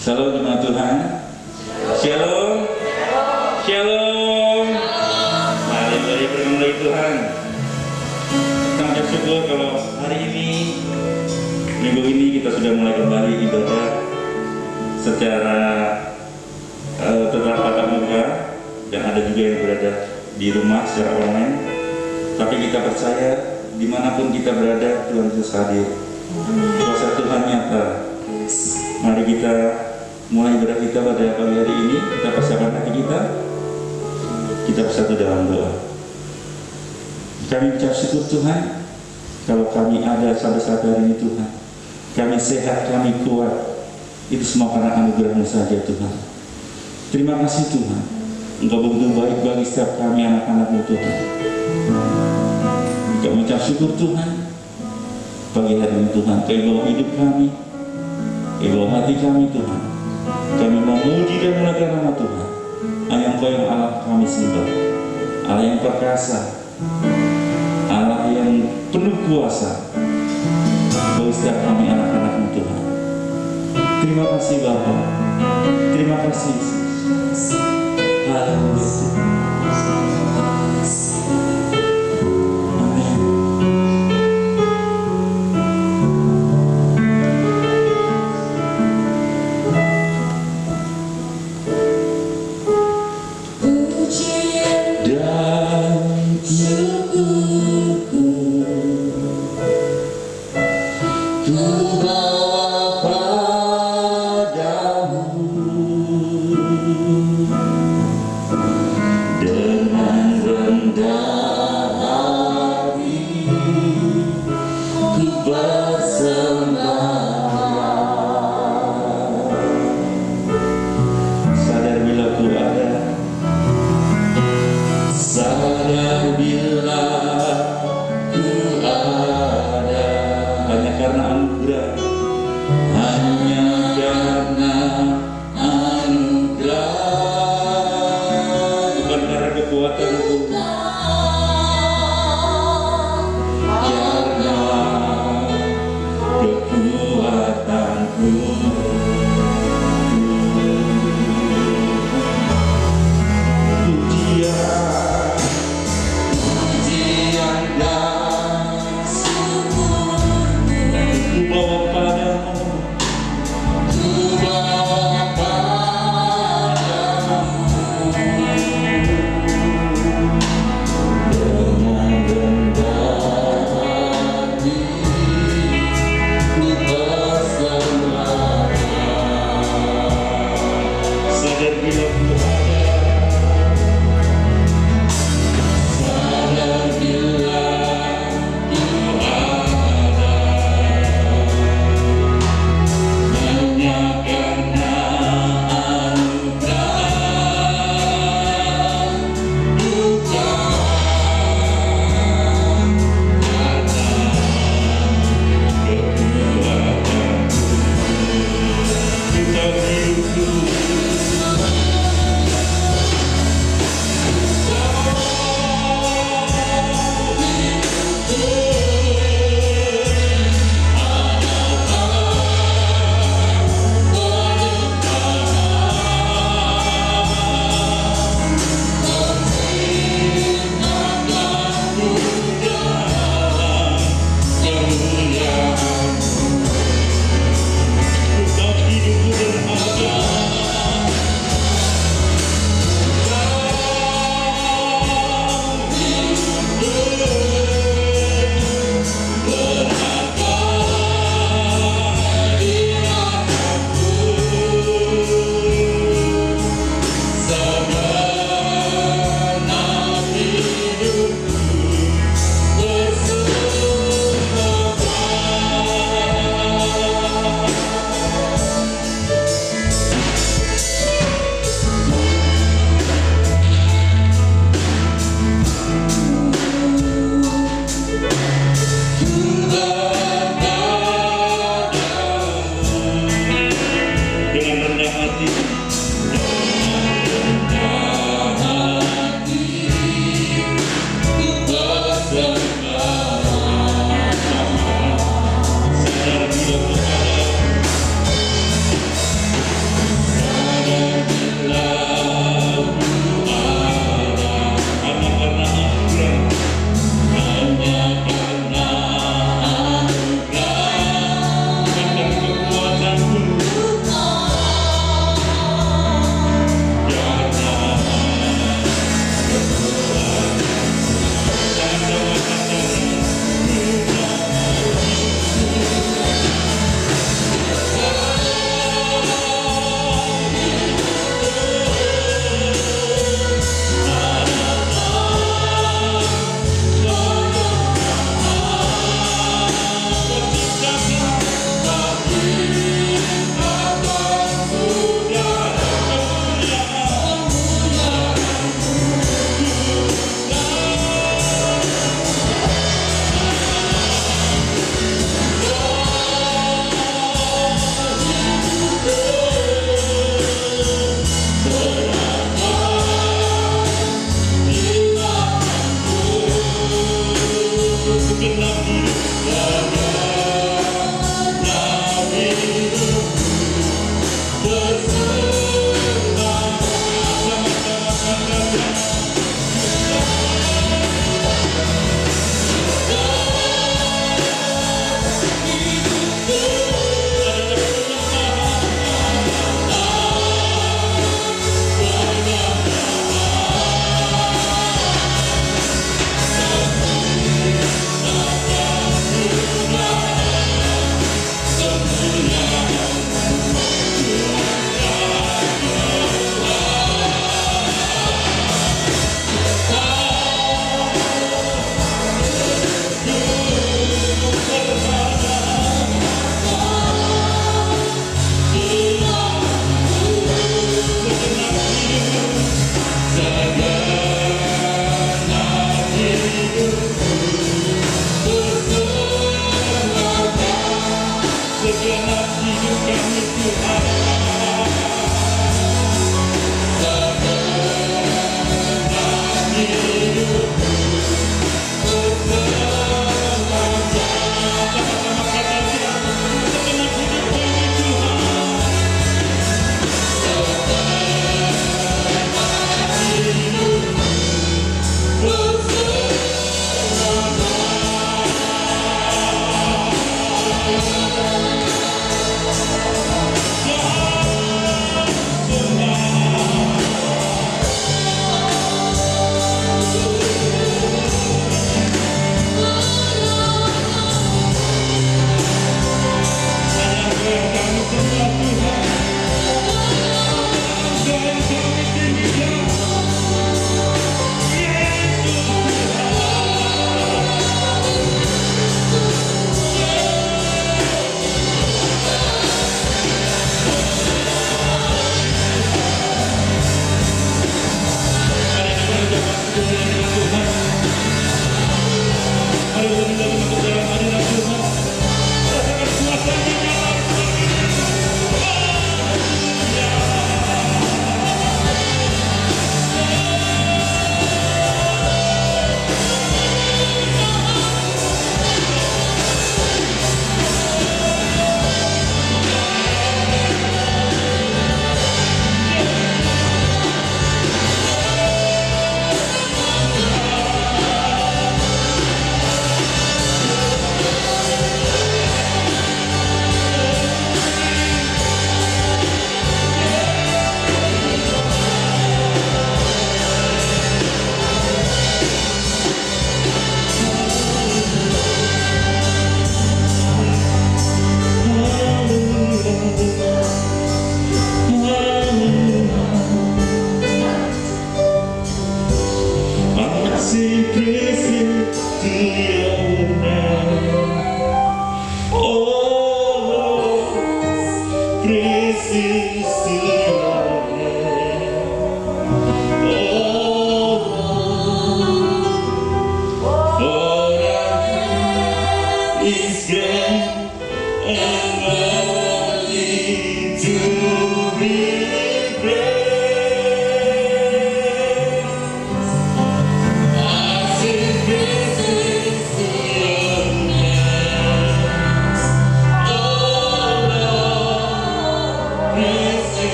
Shalom jemaat Tuhan. Shalom. Shalom. Mari berkenan Tuhan. Kita mengucap syukur kalau hari ini, minggu ini kita sudah mulai kembali ibadah secara tetap tatap muka, dan ada juga yang berada di rumah secara online. Tapi kita percaya dimanapun kita berada, Tuhan Yesus hadir. Kuasa Tuhan nyata. Mari kita mulai ibadah kita pada pagi hari ini. Kita persiapkan hati kita. Kita bersatu dalam doa. Kami ucap syukur Tuhan, kalau kami ada sampai saat hari ini Tuhan, kami sehat, kami kuat, itu semua karena anugerah-Mu saja Tuhan. Terima kasih Tuhan, Engkau begitu baik bagi setiap kami anak-anak-Mu Tuhan. Kami ucap syukur Tuhan, pagi hari ini Tuhan, Kau bawa hidup kami, Kau bawa hati kami Tuhan. Kami memuji dan memuliakan nama Tuhan. Hanya Engkau yang Allah kami sembah, Allah yang perkasa, Allah yang penuh kuasa bagi setiap kami anak-anak-Mu Tuhan. Terima kasih Bapa, terima kasih Yesus. Haleluya.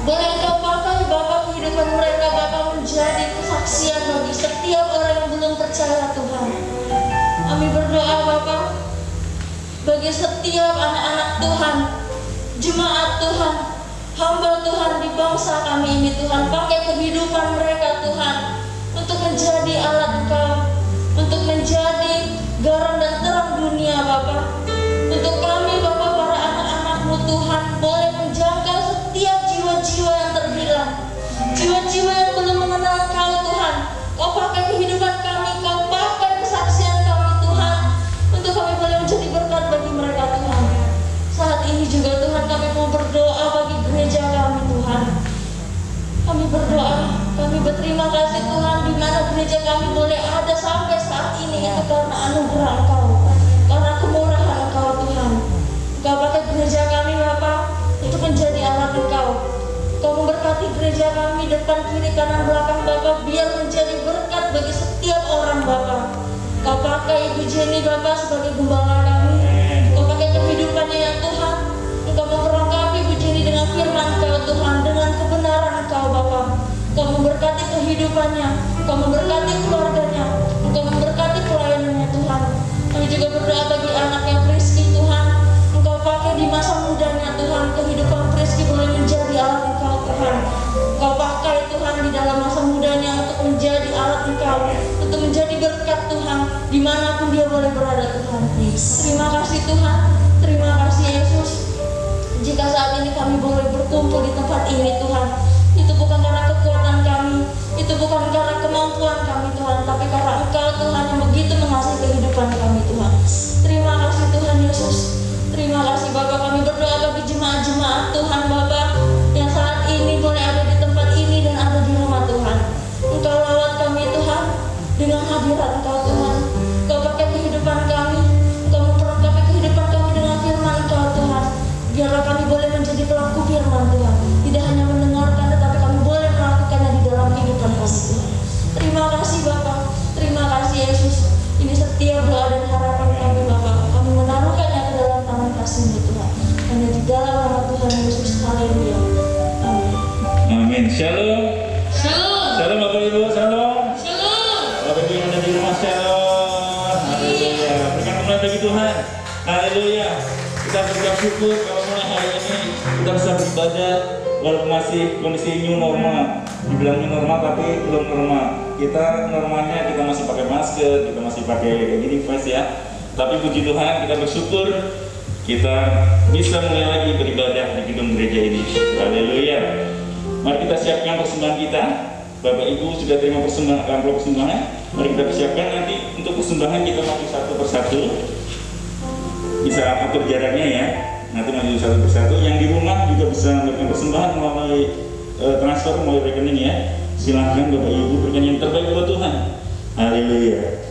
Boleh Engkau pakai Bapa kehidupan kehidupan mereka Bapa menjadi kesaksian bagi setiap orang yang belum percaya Tuhan. Kami berdoa Bapa bagi setiap anak-anak Tuhan, jemaat Tuhan, hamba Tuhan di bangsa kami ini Tuhan. Pakai kehidupan mereka Tuhan untuk menjadi alat Engkau, untuk menjadi garam dan terang dunia Bapa. Untuk kami Bapa, para anak-anak-Mu Tuhan, boleh menjangkau setiap jiwa-jiwa yang terhilang, jiwa-jiwa yang belum mengenal Kau Tuhan. Kau pakai kehidupan kami, Kau pakai kesaksian kami Tuhan, untuk kami boleh menjadi berkat bagi mereka Tuhan. Saat ini juga Tuhan kami mau berdoa bagi gereja kami Tuhan. Kami berdoa, kami berterima kasih Tuhan di mana gereja kami boleh ada sampai saat ini itu karena anugerah Engkau, karena kemurahan Engkau Tuhan. Engkau pakai gereja kami Bapak untuk menjadi alat Engkau. Kau memberkati gereja kami depan, kiri, kanan, belakang Bapak, biar menjadi berkat bagi setiap orang Bapak. Kau pakai Ibu Jenny Bapak sebagai gembala kami. Kau pakai kehidupannya ya Tuhan. Engkau memperlengkapi Ibu Jenny dengan firman Kau Tuhan, dengan kebenaran Engkau Bapak. Kau memberkati kehidupannya, Kau memberkati keluarganya, Engkau memberkati pelayanannya Tuhan. Kami juga berdoa bagi anaknya Priski Tuhan. Engkau pakai di masa mudanya Tuhan, kehidupan Priski boleh menjadi alat Engkau Tuhan. Engkau pakai Tuhan di dalam masa mudanya untuk menjadi alat Engkau, untuk menjadi berkat Tuhan dimanapun dia boleh berada Tuhan. Terima kasih Tuhan, terima kasih Yesus. Jika saat ini kami boleh berkumpul di tempat ini Tuhan, itu bukan karena kekuatan kami, itu bukan karena kemampuan kami Tuhan, tapi karena Engkau Tuhan yang begitu mengasihi kehidupan kami Tuhan. Terima kasih Tuhan Yesus. Terima kasih Bapak, kami berdoa bagi jemaat-jemaat Tuhan Bapak yang saat ini boleh ada di tempat ini dan ada di rumah Tuhan. Engkau lawat kami Tuhan dengan hadirat Engkau Tuhan. Engkau pakai kehidupan kami, Engkau memperlengkapi kehidupan kami dengan firman Engkau Tuhan. Biarlah kami boleh menjadi pelaku firman Tuhan, tidak hanya mendengarkan tetapi kami boleh melakukannya di dalam kehidupan kami Tuhan. Terima kasih Bapak, terima kasih Yesus. Ini setiap doa dan harapan kami Bapak, kami menaruhkannya ke dalam tangan kasih-Mu Tuhan. Hanya di dalam nama Tuhan Yesus. Haleluya. Amin. Amin. Shalom. Shalom. Shalom Bapak Ibu. Shalom. Shalom. Bapak Ibu yang ada di rumah, shalom. Haleluya. Berikan kemuliaan bagi Tuhan. Haleluya. Kita bersyukur syukur kalau mulai hari ini kita bisa beribadah walaupun masih kondisi new normal. Dibilang new normal tapi belum normal. Kita normalnya kita masih pakai masker, kita masih pakai kayak gini face ya. Tapi puji Tuhan, kita bersyukur kita bisa mulai lagi beribadah di gedung gereja ini. Haleluya. Mari kita siapkan persembahan kita. Bapak Ibu sudah terima amplop persembahan. Mari kita persiapkan nanti untuk persembahan kita maju satu persatu. Bisa atur jaraknya ya. Nanti maju satu persatu. Yang di rumah juga bisa memberikan persembahan melalui transfer melalui rekening ya. Silahkan Bapak Ibu berikan yang terbaik buat Tuhan. Haleluya.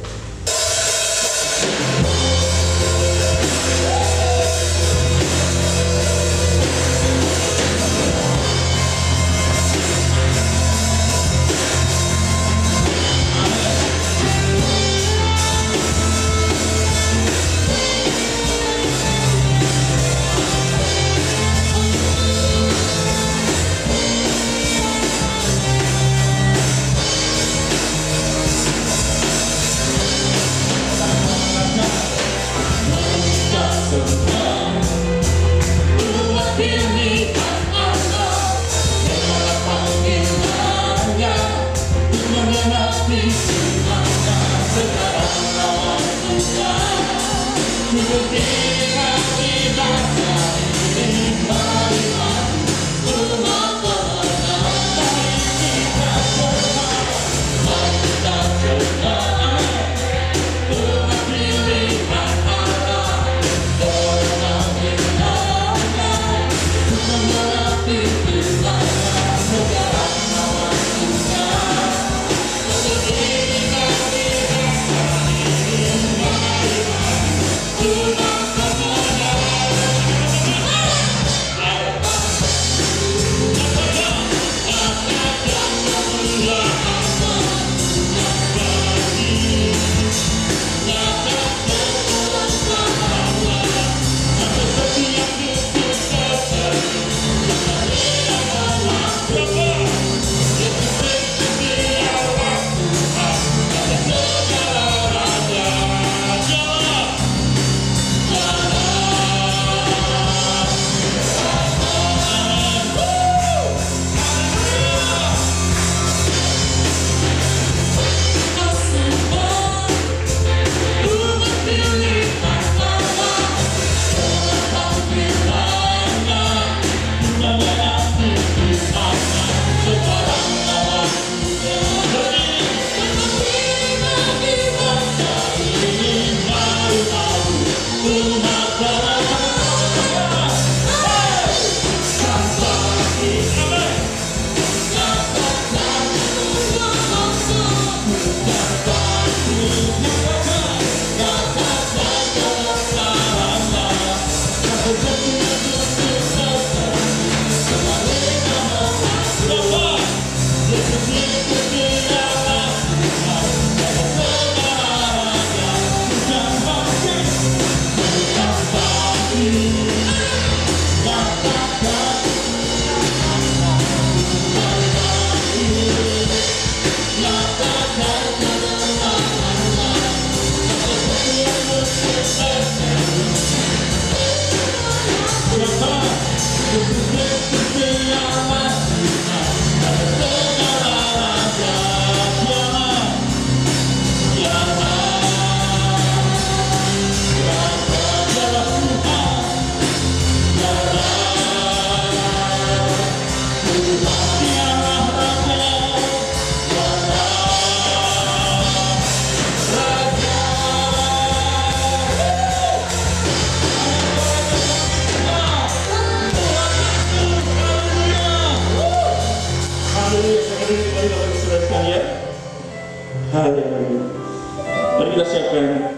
siapkan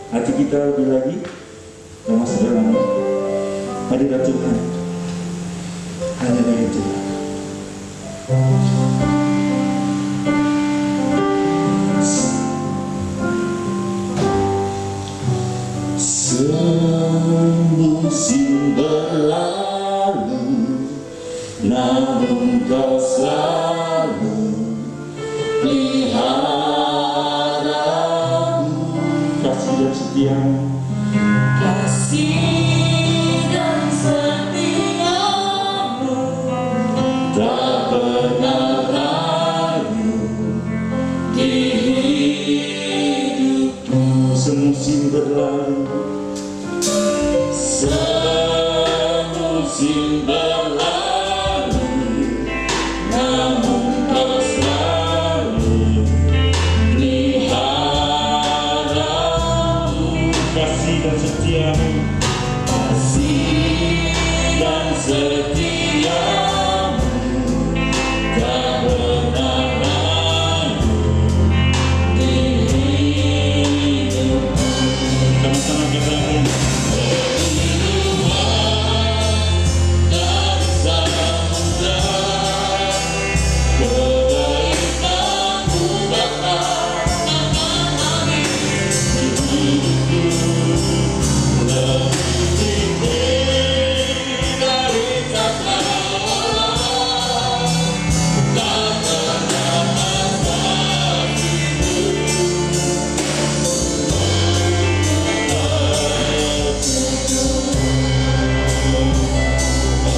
hati kita lebih lagi dan masuk dalam hadirat Tuhan. Hanya dari Tuhan. Semusim berlalu, namun kau selalu peliharaku. Kasih dan setiamu, Kasih dan setiamu tak pernah ragu di hidupku. semusim berlalu, semusim berlalu, namun kau selalu peliharaku. kasih dan setiamu, Kasih dan setiamu tak pernah ragu di hidupku. sama-sama katakan. Dari samudra kebaikanmu Bapa akan habis di hidupku. Lebih tinggi dari tata Allah, tak pernah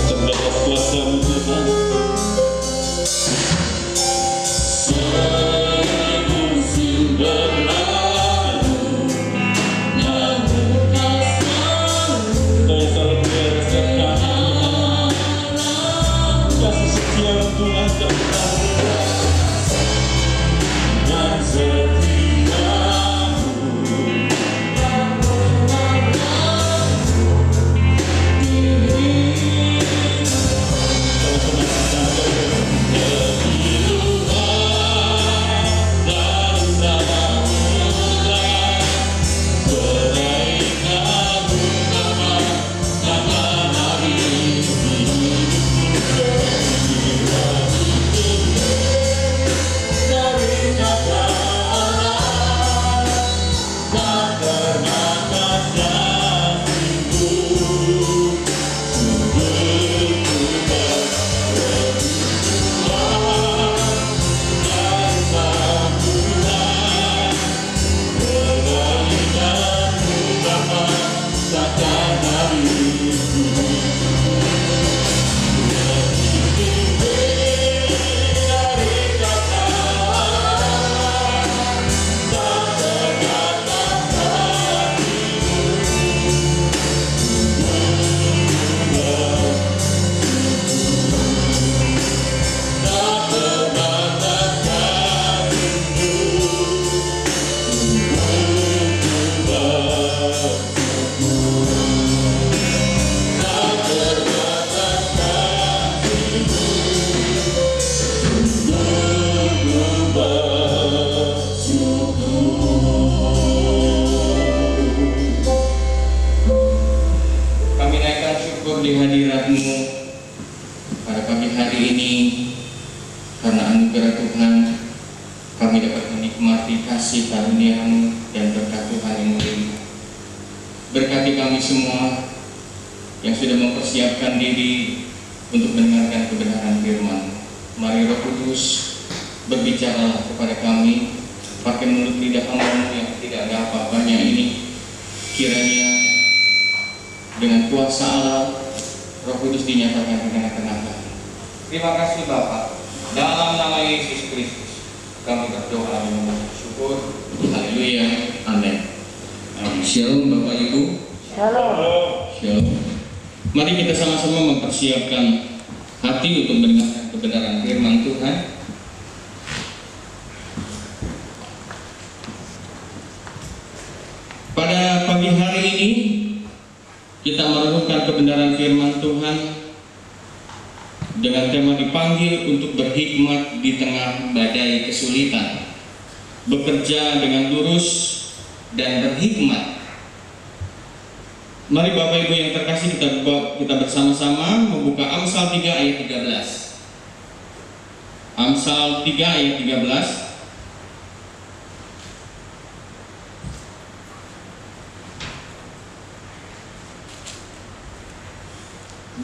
Terbatas kuasamu Tuhan, semusim berlalu, namun kau selalu Kau yang selalu pelihara setiap kami. Kasih setiamu Tuhan tak pernah berubah. dan setiamu tak pernah ragu di hidupku. Sama-sama katakan. Lebih luas dari samudra kebaikanmu Bapa takkan habis di hidupku. Lebih tinggi dari kata Allah, tak pernah kasihku. Sungguh ku dari samudra kebaikanmu Bapa takkan habis di hidupku. Lebih tinggi dari kata Allah, tak pernah Kami naikkan syukur di hadirat-Mu pada pagi hari ini. Karena anugerah Tuhan, kami dapat menikmati kasih karunia-Mu dan berkat Tuhan yang melimpah. Berkati kami semua yang sudah mempersiapkan diri untuk mendengarkan kebenaran firman. Mari Roh Kudus berbicaralah kepada kami pakai mulut lidah hamba-Mu yang tidak ada apa-apanya ini. Kiranya dengan kuasa Allah, Roh Kudus dinyatakan dengan tenaga. Terima kasih Bapa. Dalam nama Yesus Kristus, kami berdoa dan mengucap syukur. Haleluya. Amin. Shalom Bapak Ibu. Shalom. Mari kita sama-sama mempersiapkan hati untuk mendengarkan kebenaran firman Tuhan. Pada pagi hari ini kita merenungkan kebenaran firman Tuhan dengan tema dipanggil untuk berhikmat di tengah badai kesulitan, bekerja dengan lurus dan berhikmat. Mari Bapak Ibu yang terkasih, kita bersama-sama membuka Amsal 3 ayat 13. Amsal 3 ayat 13.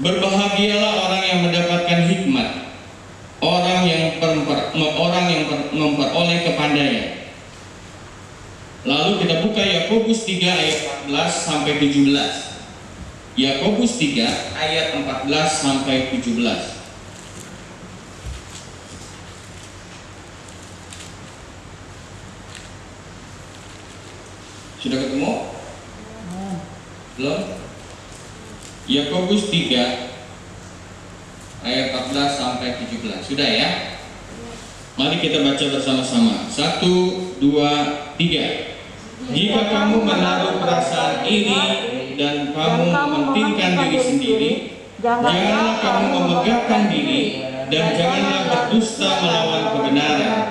Berbahagialah orang yang mendapatkan hikmat, orang yang memperoleh kepandaian. Lalu kita buka Yakobus 3 ayat 14 sampai 17. Yakobus 3 ayat 14 sampai 17. Sudah ketemu? Belum? Yakobus 3 ayat 14 sampai 17. Sudah ya? Mari kita baca bersama-sama. 1, 2, 3. Jika kamu menaruh perasaan iri dan kamu mementingkan diri sendiri, janganlah kamu memegahkan diri dan janganlah berdusta melawan kebenaran.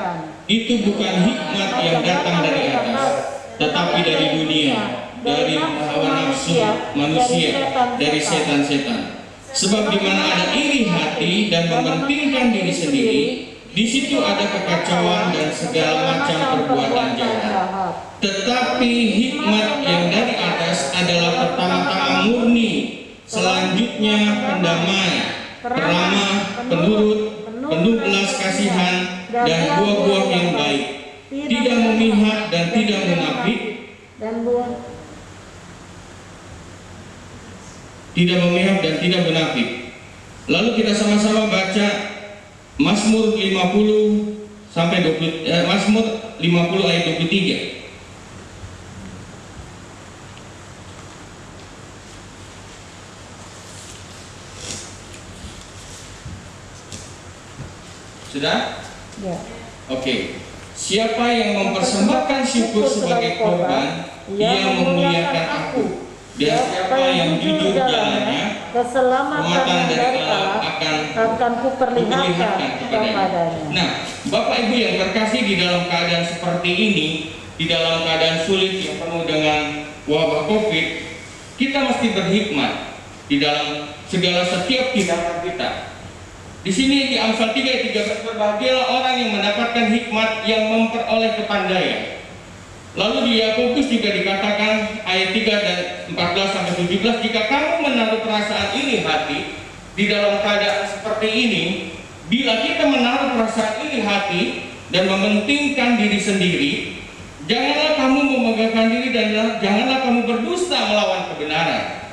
Itu bukan hikmat yang datang dari atas, tetapi dari dunia, dari hawa nafsu manusia, dari setan-setan. Sebab di mana ada iri hati dan mementingkan diri sendiri, di situ ada kekacauan dan segala macam perbuatan jahat. Tetapi hikmat yang dari atas adalah pertama-tama murni, selanjutnya pendamai, peramah, penurut, penuh belas kasihan, dan buah-buah yang baik, tidak memihak dan tidak munafik, tidak memihak dan tidak munafik. Lalu kita sama-sama baca Mazmur 50 sampai 20, Mazmur 50 ayat 23. Sudah? Ya. Oke. Siapa yang mempersembahkan syukur sebagai korban, ia memuliakan aku. Dan siapa yang jujur jalannya, keselamatan dari Allah akan kuperlihatkan kepadanya. Nah, Bapak Ibu yang terkasih, di dalam keadaan seperti ini, di dalam keadaan sulit yang penuh dengan wabah COVID, kita mesti berhikmat di dalam segala setiap tindakan kita. Di sini di Amsal 3 ayat 13, berbahagialah orang yang mendapatkan hikmat, yang memperoleh kepandaian. Lalu di Yakobus juga dikatakan ayat 3 dan 14 sampai 17, jika kamu menaruh perasaan iri hati di dalam keadaan seperti ini, bila kita menaruh perasaan iri hati dan mementingkan diri sendiri, janganlah kamu memegahkan diri dan janganlah kamu berdusta melawan kebenaran.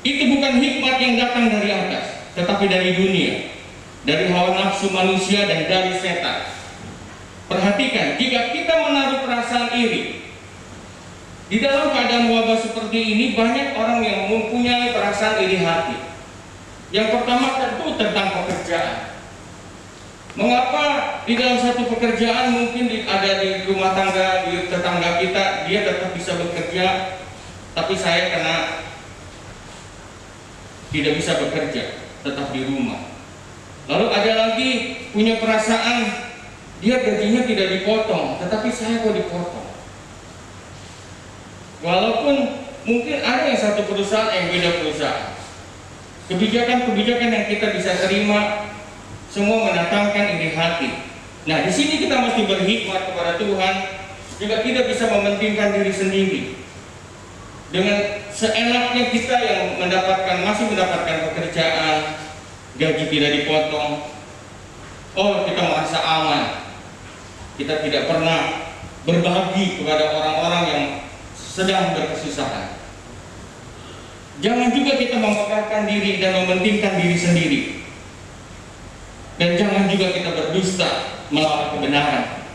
Itu bukan hikmat yang datang dari atas, tetapi dari dunia, dari hawa nafsu manusia dan dari setan. Perhatikan, jika kita menaruh perasaan iri di dalam keadaan wabah seperti ini, banyak orang yang mempunyai perasaan iri hati. Yang pertama tentu tentang pekerjaan. Mengapa di dalam satu pekerjaan mungkin ada di rumah tangga, di tetangga kita, dia tetap bisa bekerja, tapi saya tidak bisa bekerja, tetap di rumah. Lalu ada lagi punya perasaan, dia gajinya tidak dipotong, tetapi saya kok dipotong. Walaupun mungkin ada yang satu perusahaan yang beda perusahaan. Kebijakan-kebijakan yang kita bisa terima semua mendatangkan iri hati. Nah, di sini kita mesti berhikmat kepada Tuhan, juga tidak bisa mementingkan diri sendiri. Dengan seenaknya kita yang masih mendapatkan pekerjaan, gaji tidak dipotong, oh kita merasa aman. Kita tidak pernah berbagi kepada orang-orang yang sedang berkesusahan. Jangan juga kita memegahkan diri dan mementingkan diri sendiri. Dan jangan juga kita berdusta melawan kebenaran.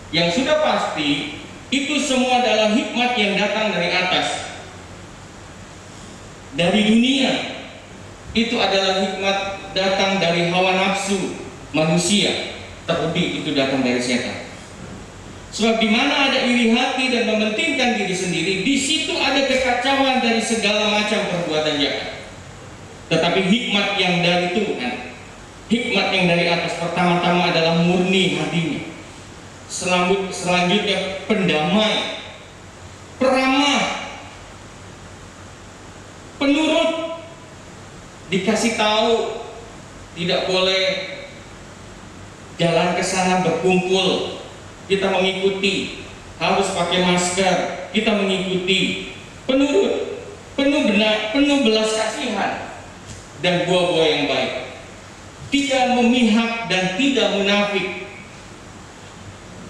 Yang sudah pasti, itu semua adalah hikmat yang datang dari atas, dari dunia. Itu adalah hikmat datang dari hawa nafsu manusia, terlebih itu datang dari setan. Sebab di mana ada iri hati dan mementingkan diri sendiri, di situ ada kekacauan dari segala macam perbuatan jahat. Tetapi hikmat yang dari Tuhan, hikmat yang dari atas, pertama-tama adalah murni hatinya. Selanjutnya pendamai, peramah, penurut, dikasih tahu tidak boleh jalan ke sana berkumpul, kita mengikuti, harus pakai masker, kita mengikuti, penurut, penuh belas kasihan dan buah-buah yang baik, tidak memihak dan tidak munafik.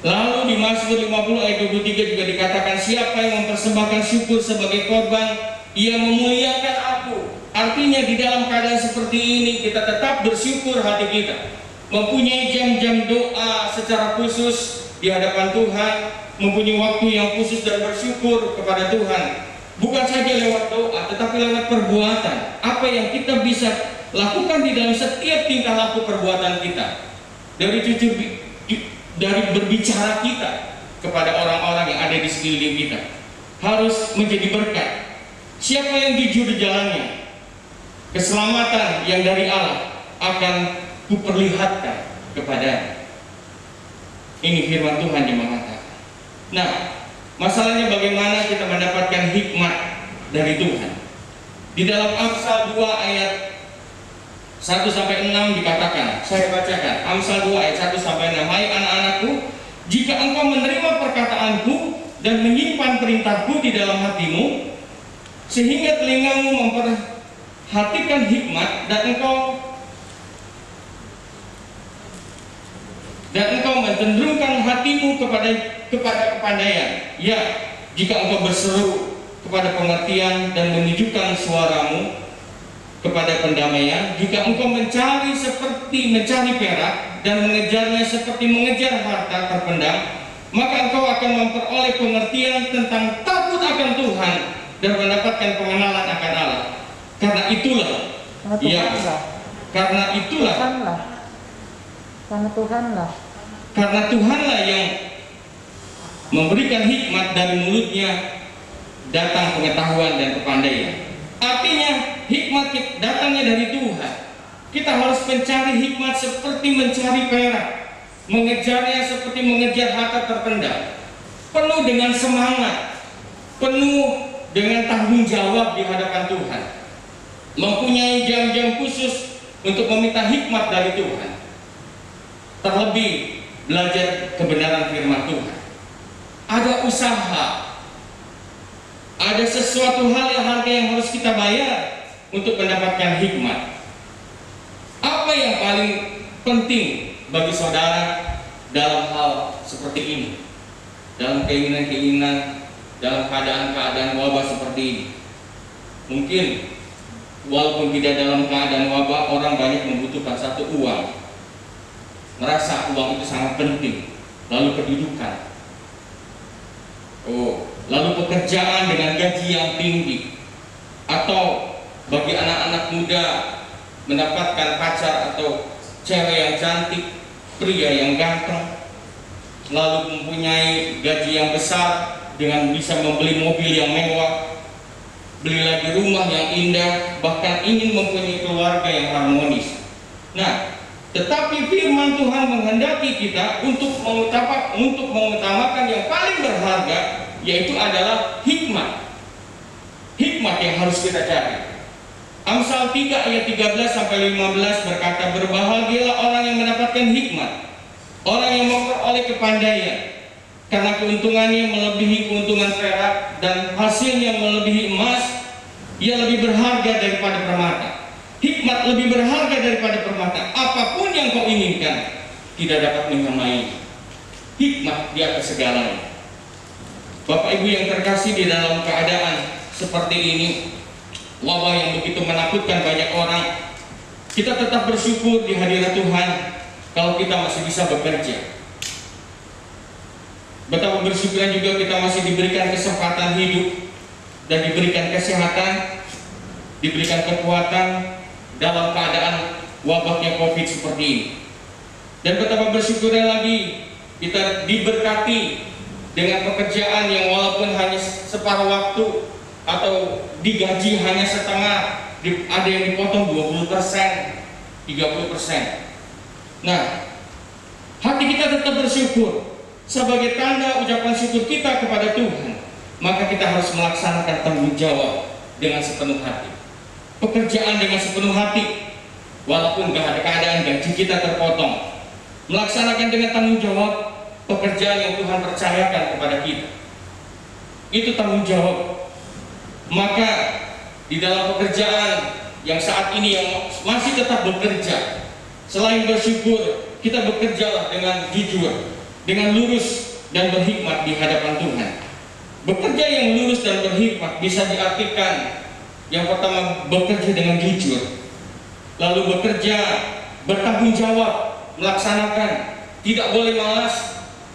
Lalu di Mazmur 50 ayat 23 juga dikatakan, siapa yang mempersembahkan syukur sebagai korban, ia memuliakan aku. Artinya di dalam keadaan seperti ini kita tetap bersyukur hati kita, mempunyai jam-jam doa secara khusus di hadapan Tuhan, mempunyai waktu yang khusus dan bersyukur kepada Tuhan. Bukan saja lewat doa, tetapi lewat perbuatan. Apa yang kita bisa lakukan di dalam setiap tingkah laku perbuatan kita, dari berbicara kita kepada orang-orang yang ada di sekeliling kita, harus menjadi berkat. Siapa yang jujur di jalannya, keselamatan yang dari Allah akan kuperlihatkan kepada. Ini firman Tuhan yang mengatakan. Nah, masalahnya bagaimana kita mendapatkan hikmat dari Tuhan. Di dalam Amsal 2 ayat 1-6 dikatakan, saya bacakan, Amsal 2 ayat 1-6, hai anak-anakku, jika engkau menerima perkataanku dan menyimpan perintahku di dalam hatimu, sehingga telingamu memperhatikan hikmat dan engkau mencenderungkan hatimu kepada kepandaian. Ya, jika engkau berseru kepada pengertian dan menunjukkan suaramu kepada pendamaian, jika engkau mencari seperti mencari perak dan mengejarnya seperti mengejar harta terpendam, maka engkau akan memperoleh pengertian tentang takut akan Tuhan dan mendapatkan pengenalan akan Allah. Karena itulah, karena Tuhanlah yang memberikan hikmat, dari mulutnya datang pengetahuan dan kepandaian. Artinya hikmat datangnya dari Tuhan. Kita harus mencari hikmat seperti mencari perak, mengejarnya seperti mengejar harta terpendam, penuh dengan semangat, penuh dengan tanggung jawab di hadapan Tuhan, mempunyai jam-jam khusus untuk meminta hikmat dari Tuhan, terlebih belajar kebenaran firman Tuhan. Ada usaha, ada sesuatu hal yang harus kita bayar untuk mendapatkan hikmat. Apa yang paling penting bagi saudara dalam hal seperti ini, dalam keinginan-keinginan, dalam keadaan-keadaan wabah seperti ini? Mungkin walaupun tidak dalam keadaan wabah, orang banyak membutuhkan satu uang, merasa uang itu sangat penting, lalu kedudukan, lalu pekerjaan dengan gaji yang tinggi, atau bagi anak-anak muda mendapatkan pacar atau cewek yang cantik, pria yang ganteng, lalu mempunyai gaji yang besar dengan bisa membeli mobil yang mewah, beli lagi rumah yang indah, bahkan ingin mempunyai keluarga yang harmonis. Nah, tetapi firman Tuhan menghendaki kita untuk mengutamakan yang paling berharga, yaitu adalah hikmat. Hikmat yang harus kita cari. Amsal 3 ayat 13-15 berkata, berbahagialah orang yang mendapatkan hikmat, orang yang memperoleh kepandaian, karena keuntungannya melebihi keuntungan perak dan hasilnya melebihi emas. Ia lebih berharga daripada permata. Hikmat lebih berharga daripada permata. Apapun yang kau inginkan tidak dapat menyamai hikmat di atas segalanya. Bapak Ibu yang terkasih, di dalam keadaan seperti ini, wabah yang begitu menakutkan banyak orang, kita tetap bersyukur di hadirat Tuhan kalau kita masih bisa bekerja. Betapa bersyukuran juga kita masih diberikan kesempatan hidup dan diberikan kesehatan, diberikan kekuatan dalam keadaan wabahnya COVID seperti ini. Dan betapa bersyukurnya lagi kita diberkati dengan pekerjaan yang walaupun hanya separuh waktu atau digaji hanya setengah, ada yang dipotong 20%, 30%. Nah, hati kita tetap bersyukur sebagai tanda ucapan syukur kita kepada Tuhan. maka kita harus melaksanakan tanggung jawab dengan sepenuh hati. Pekerjaan dengan sepenuh hati, walaupun keadaan gaji kita terpotong. Melaksanakan dengan tanggung jawab pekerjaan yang Tuhan percayakan kepada kita. Itu tanggung jawab. Maka di dalam pekerjaan yang saat ini yang masih tetap bekerja, selain bersyukur, kita bekerjalah dengan jujur, dengan lurus dan berhikmat di hadapan Tuhan. Bekerja yang lurus dan berhikmat bisa diartikan yang pertama bekerja dengan jujur, lalu bekerja bertanggung jawab, melaksanakan, tidak boleh malas.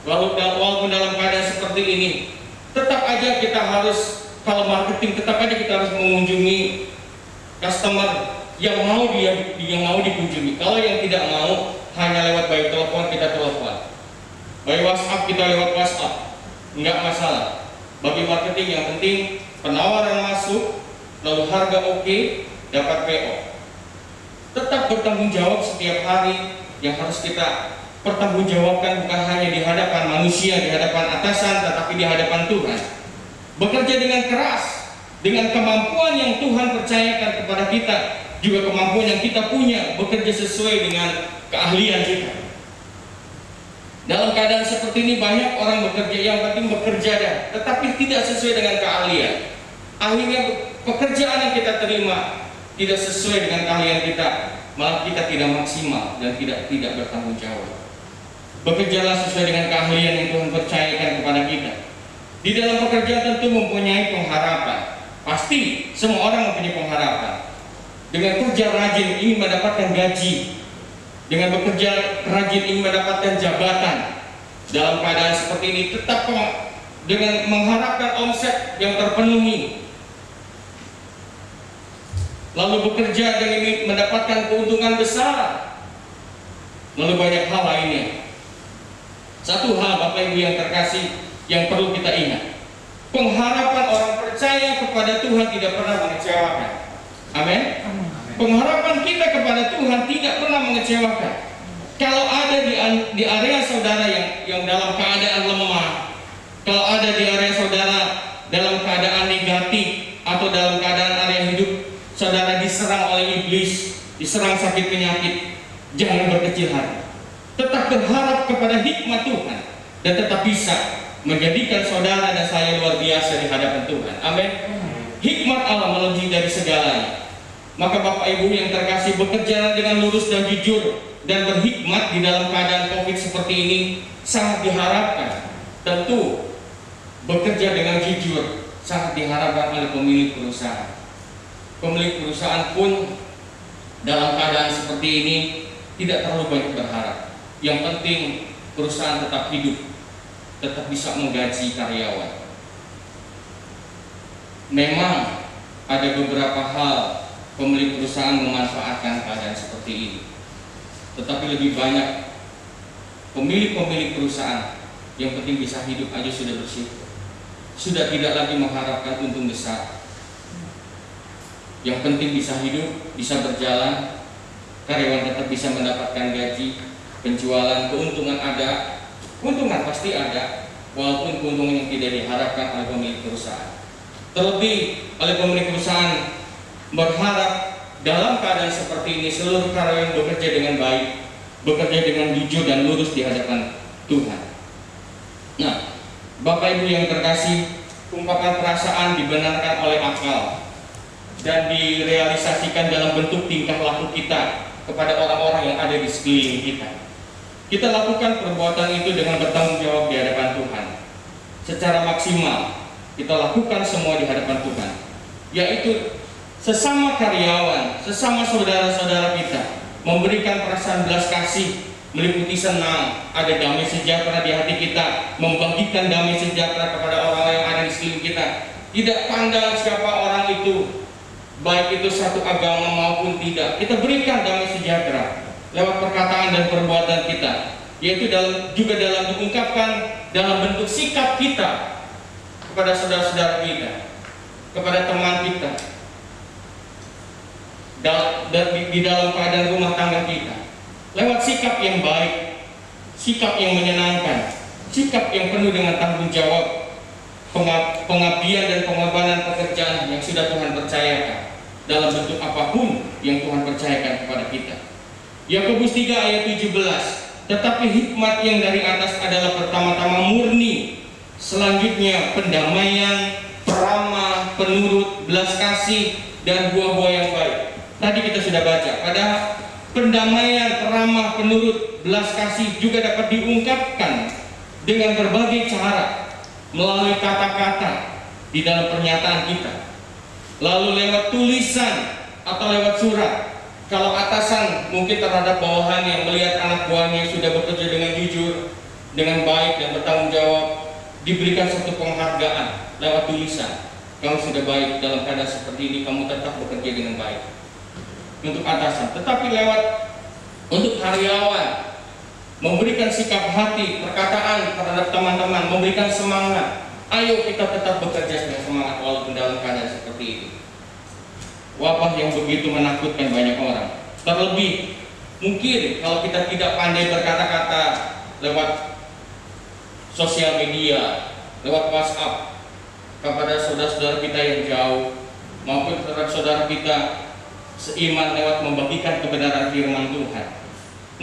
Lalu walaupun dalam keadaan seperti ini, tetap aja kita harus, kalau marketing, tetap aja kita harus mengunjungi customer yang mau dikunjungi. Kalau yang tidak mau, hanya lewat by telepon kita telepon, by WhatsApp kita lewat WhatsApp, enggak masalah. Bagi marketing yang penting penawaran masuk, lalu harga oke, dapat PO. Tetap bertanggung jawab setiap hari yang harus kita pertanggungjawabkan, bukan hanya di hadapan manusia, di hadapan atasan, tetapi di hadapan Tuhan. Bekerja dengan keras, dengan kemampuan yang Tuhan percayakan kepada kita, juga kemampuan yang kita punya, bekerja sesuai dengan keahlian kita. Dalam keadaan seperti ini banyak orang bekerja, yang penting bekerja dah, tetapi tidak sesuai dengan keahlian. Akhirnya pekerjaan yang kita terima tidak sesuai dengan keahlian kita, malah kita tidak maksimal dan tidak bertanggung jawab. Bekerjalah sesuai dengan keahlian yang Tuhan percayakan kepada kita. Di dalam pekerjaan tentu mempunyai pengharapan. Pasti semua orang mempunyai pengharapan. Dengan kerja rajin ingin mendapatkan gaji, dengan bekerja rajin ingin mendapatkan jabatan. Dalam keadaan seperti ini tetap dengan mengharapkan omset yang terpenuhi, lalu bekerja dengan mendapatkan keuntungan besar, lalu banyak hal lainnya. Satu hal Bapak Ibu yang terkasih yang perlu kita ingat, pengharapan orang percaya kepada Tuhan tidak pernah mengecewakan. Amin. Pengharapan kita kepada Tuhan tidak pernah mengecewakan. Kalau ada di area saudara yang dalam keadaan lemah, kalau ada di area saudara dalam keadaan negatif, atau dalam keadaan area hidup saudara diserang oleh iblis, diserang sakit penyakit, jangan berkecil hati. Tetap berharap kepada hikmat Tuhan dan tetap bisa menjadikan saudara dan saya luar biasa di hadapan Tuhan. Amin. Hikmat Allah melebihi dari segalanya. Maka Bapak Ibu yang terkasih, bekerja dengan lurus dan jujur dan berhikmat di dalam keadaan COVID seperti ini sangat diharapkan. Tentu bekerja dengan jujur sangat diharapkan oleh pemilik perusahaan. Pemilik perusahaan pun dalam keadaan seperti ini tidak terlalu banyak berharap. Yang penting perusahaan tetap hidup, tetap bisa menggaji karyawan. Memang ada beberapa hal pemilik perusahaan memanfaatkan keadaan seperti ini, tetapi lebih banyak pemilik perusahaan yang penting bisa hidup aja sudah bersyukur, sudah tidak lagi mengharapkan untung besar. Yang penting bisa hidup, bisa berjalan, karyawan tetap bisa mendapatkan gaji, penjualan, keuntungan ada, keuntungan pasti ada, walaupun keuntungan yang tidak diharapkan oleh pemilik perusahaan. Terlebih oleh pemilik perusahaan berharap dalam keadaan seperti ini seluruh karyawan bekerja dengan baik, bekerja dengan jujur dan lurus di hadapan Tuhan. Nah, Bapak Ibu yang terkasih, ungkapan perasaan dibenarkan oleh akal dan direalisasikan dalam bentuk tingkah laku kita kepada orang-orang yang ada di sekeliling kita. Kita lakukan perbuatan itu dengan bertanggung jawab di hadapan Tuhan. Secara maksimal kita lakukan semua di hadapan Tuhan, yaitu sesama karyawan, sesama saudara-saudara kita memberikan perasaan belas kasih, meliputi senang, ada damai sejahtera di hati kita, membagikan damai sejahtera kepada orang yang ada di sekeliling kita. Tidak pandang siapa orang itu, baik itu satu agama maupun tidak, kita berikan damai sejahtera lewat perkataan dan perbuatan kita, yaitu juga dalam diungkapkan dalam bentuk sikap kita kepada saudara-saudara kita, kepada teman kita, dan di dalam keadaan rumah tangga kita, lewat sikap yang baik, sikap yang menyenangkan, sikap yang penuh dengan tanggung jawab. pengabdian dan pengorbanan pekerjaan yang sudah Tuhan percayakan dalam bentuk apapun yang Tuhan percayakan kepada kita. Yakobus 3 ayat 17, tetapi hikmat yang dari atas adalah pertama-tama murni, selanjutnya pendamaian, peramah, penurut, belas kasih, dan buah-buah yang baik. Tadi kita sudah baca, pada pendamaian, peramah, penurut, belas kasih juga dapat diungkapkan dengan berbagai cara, melalui kata-kata di dalam pernyataan kita, lalu lewat tulisan atau lewat surat. Kalau atasan mungkin terhadap bawahan yang melihat anak buahnya sudah bekerja dengan jujur, dengan baik dan bertanggung jawab, diberikan satu penghargaan lewat tulisan. Kamu sudah baik dalam keadaan seperti ini, kamu tetap bekerja dengan baik. Untuk atasan, tetapi lewat untuk karyawan, memberikan sikap hati, perkataan terhadap teman-teman, memberikan semangat. Ayo kita tetap bekerja dengan semangat walaupun dalam keadaan seperti ini. Wabah yang begitu menakutkan banyak orang. Terlebih mungkin kalau kita tidak pandai berkata-kata lewat sosial media, lewat WhatsApp kepada saudara-saudara kita yang jauh, maupun terhadap saudara kita seiman lewat membagikan kebenaran firman Tuhan.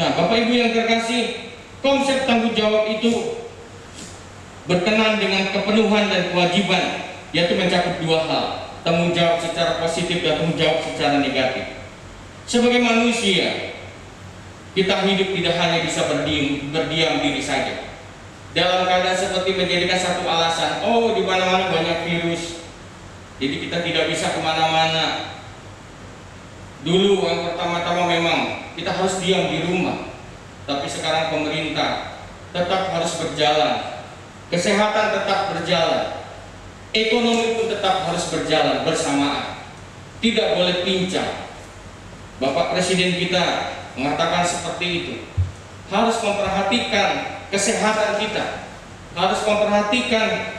Nah, Bapak Ibu yang terkasih, konsep tanggung jawab itu berkenan dengan kepenuhan dan kewajiban, yaitu mencakup dua hal, tanggung jawab secara positif dan tanggung jawab secara negatif. Sebagai manusia, kita hidup tidak hanya bisa berdiam diri saja. Dalam keadaan seperti menjadikan satu alasan, oh di mana-mana banyak virus, jadi kita tidak bisa kemana-mana. Dulu yang pertama-tama memang kita harus diam di rumah, tapi sekarang pemerintah tetap harus berjalan, kesehatan tetap berjalan, ekonomi pun tetap harus berjalan bersamaan, tidak boleh pincang. Bapak Presiden kita mengatakan seperti itu, harus memperhatikan kesehatan kita, harus memperhatikan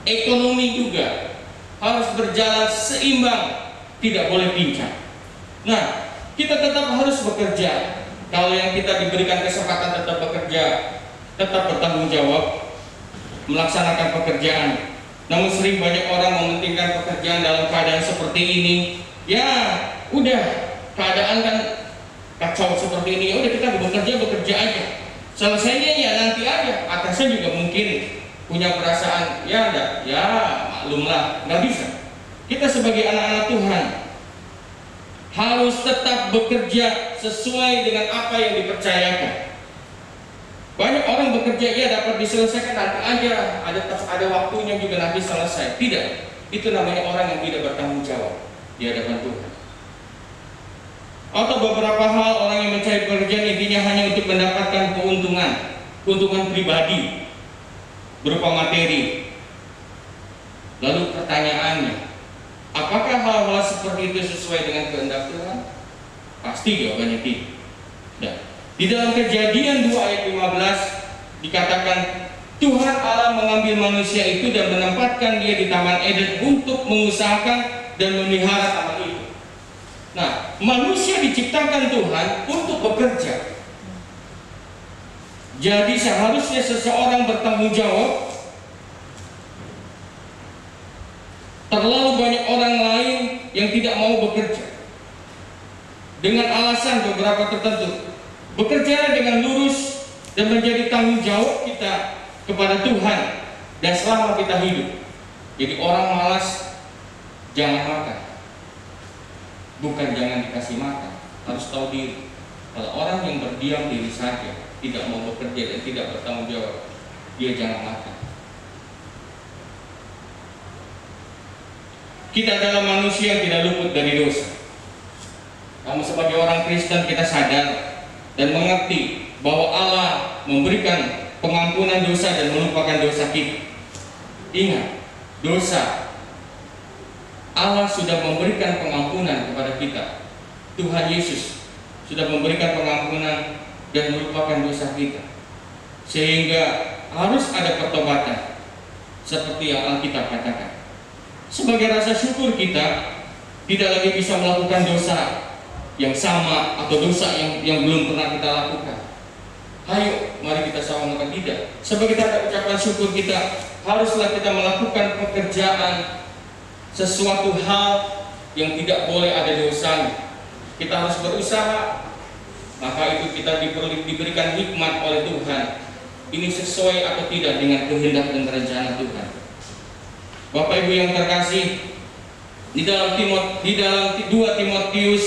ekonomi juga, harus berjalan seimbang, tidak boleh pincang. Nah, kita tetap harus bekerja. Kalau yang kita diberikan kesempatan tetap bekerja, tetap bertanggung jawab, melaksanakan pekerjaan. Namun sering banyak orang mementingkan pekerjaan dalam keadaan seperti ini. Ya, udah keadaan kan kacau seperti ini. Udah kita bekerja aja. Selesainya ya nanti aja. Atasnya juga mungkin punya perasaan, ya enggak, ya maklumlah, nggak bisa. Kita sebagai anak-anak Tuhan harus tetap bekerja sesuai dengan apa yang dipercayakan. Banyak orang bekerja, ya dapat diselesaikan nanti aja, ada waktunya juga nanti selesai. Tidak, itu namanya orang yang tidak bertanggung jawab di hadapan Tuhan. Atau beberapa hal orang yang mencari pekerjaan intinya hanya untuk mendapatkan keuntungan pribadi berupa materi. Lalu pertanyaannya, apakah hal-hal seperti itu sesuai dengan kehendak Tuhan? Pasti jawabannya tidak. Nah, di dalam Kejadian 2 ayat 15 dikatakan Tuhan Allah mengambil manusia itu dan menempatkan dia di Taman Eden untuk mengusahakan dan memelihara taman itu. Nah, manusia diciptakan Tuhan untuk bekerja. Jadi seharusnya seseorang bertanggung jawab. Terlalu banyak orang lain yang tidak mau bekerja dengan alasan beberapa tertentu. Bekerja dengan lurus dan menjadi tanggung jawab kita kepada Tuhan dan selama kita hidup. Jadi orang malas jangan makan, bukan jangan dikasih makan, harus tahu diri. Kalau orang yang berdiam diri saja, tidak mau bekerja dan tidak bertanggung jawab, dia jangan makan. Kita adalah manusia yang tidak luput dari dosa. Namun sebagai orang Kristen kita sadar dan mengerti bahwa Allah memberikan pengampunan dosa dan melupakan dosa kita. Ingat, dosa Allah sudah memberikan pengampunan kepada kita. Tuhan Yesus sudah memberikan pengampunan dan melupakan dosa kita. Sehingga harus ada pertobatan seperti yang Alkitab katakan. Sebagai rasa syukur kita tidak lagi bisa melakukan dosa yang sama atau dosa yang belum pernah kita lakukan. Ayo, mari kita sama-sama tidak. Sebagai tanda ucapan syukur kita, haruslah kita melakukan pekerjaan sesuatu hal yang tidak boleh ada dosanya. Kita harus berusaha, maka itu kita diberikan hikmat oleh Tuhan. Ini sesuai atau tidak dengan kehendak dan rencana Tuhan. Bapak Ibu yang terkasih, di dalam 2 Timotius,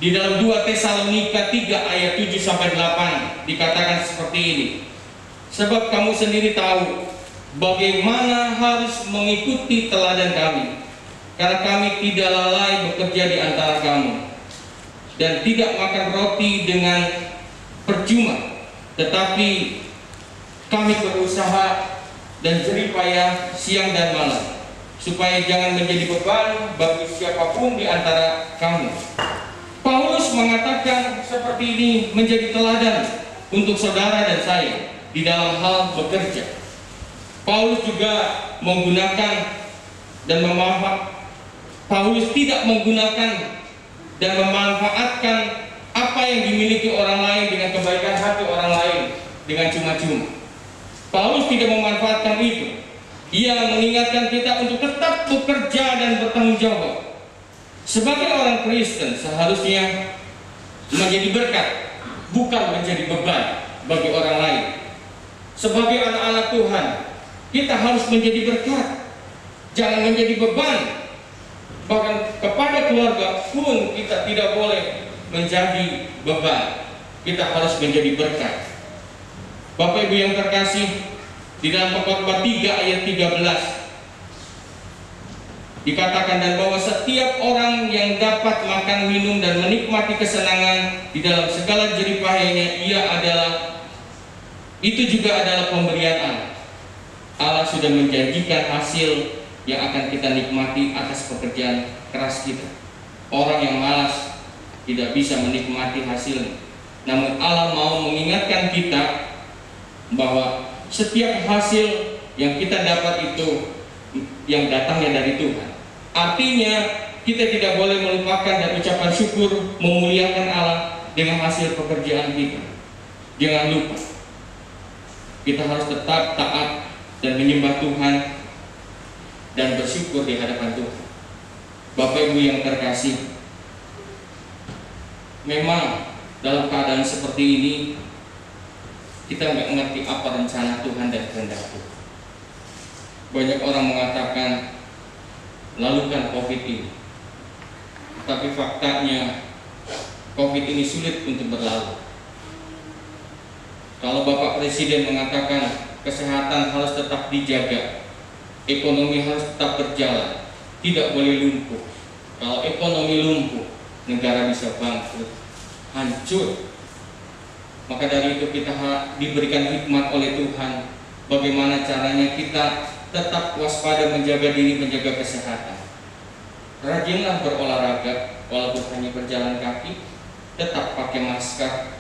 di dalam 2 Tesalonika 3 ayat 7-8 dikatakan seperti ini. Sebab kamu sendiri tahu bagaimana harus mengikuti teladan kami, karena kami tidak lalai bekerja di antara kamu, dan tidak makan roti dengan percuma, tetapi kami berusaha dan jerih payah siang dan malam, supaya jangan menjadi beban bagi siapapun di antara kamu. Paulus mengatakan seperti ini menjadi teladan untuk saudara dan saya di dalam hal bekerja. Paulus juga menggunakan dan Paulus tidak menggunakan dan memanfaatkan apa yang dimiliki orang lain dengan kebaikan hati orang lain dengan cuma-cuma. Paulus tidak memanfaatkan itu. Ia mengingatkan kita untuk tetap bekerja dan bertanggung jawab. Sebagai orang Kristen seharusnya menjadi berkat, bukan menjadi beban bagi orang lain. Sebagai anak-anak Tuhan, kita harus menjadi berkat, jangan menjadi beban. Bahkan kepada keluarga pun kita tidak boleh menjadi beban. Kita harus menjadi berkat. Bapak Ibu yang terkasih, di dalam Pengkhotbah 3 ayat 13 dikatakan, dan bahwa setiap orang yang dapat makan, minum, dan menikmati kesenangan di dalam segala jerih payahnya, itu juga adalah pemberian Allah. Allah sudah menjanjikan hasil yang akan kita nikmati atas pekerjaan keras kita. Orang yang malas tidak bisa menikmati hasilnya. Namun Allah mau mengingatkan kita bahwa setiap hasil yang kita dapat itu yang datangnya dari Tuhan. Artinya kita tidak boleh melupakan dan ucapan syukur, memuliakan Allah dengan hasil pekerjaan kita. Jangan lupa, kita harus tetap taat dan menyembah Tuhan dan bersyukur di hadapan Tuhan. Bapak Ibu yang terkasih, memang dalam keadaan seperti ini kita nggak ngerti apa rencana Tuhan dan kehendak Tuhan. Banyak orang mengatakan, lalukan COVID ini. Tapi faktanya COVID ini sulit untuk berlalu. Kalau Bapak Presiden mengatakan kesehatan harus tetap dijaga, ekonomi harus tetap berjalan, tidak boleh lumpuh. Kalau ekonomi lumpuh, negara bisa bangkrut, hancur. Maka dari itu kita diberikan hikmat oleh Tuhan, bagaimana caranya kita tetap waspada, menjaga diri, menjaga kesehatan. Rajinlah berolahraga, walaupun hanya berjalan kaki, tetap pakai masker.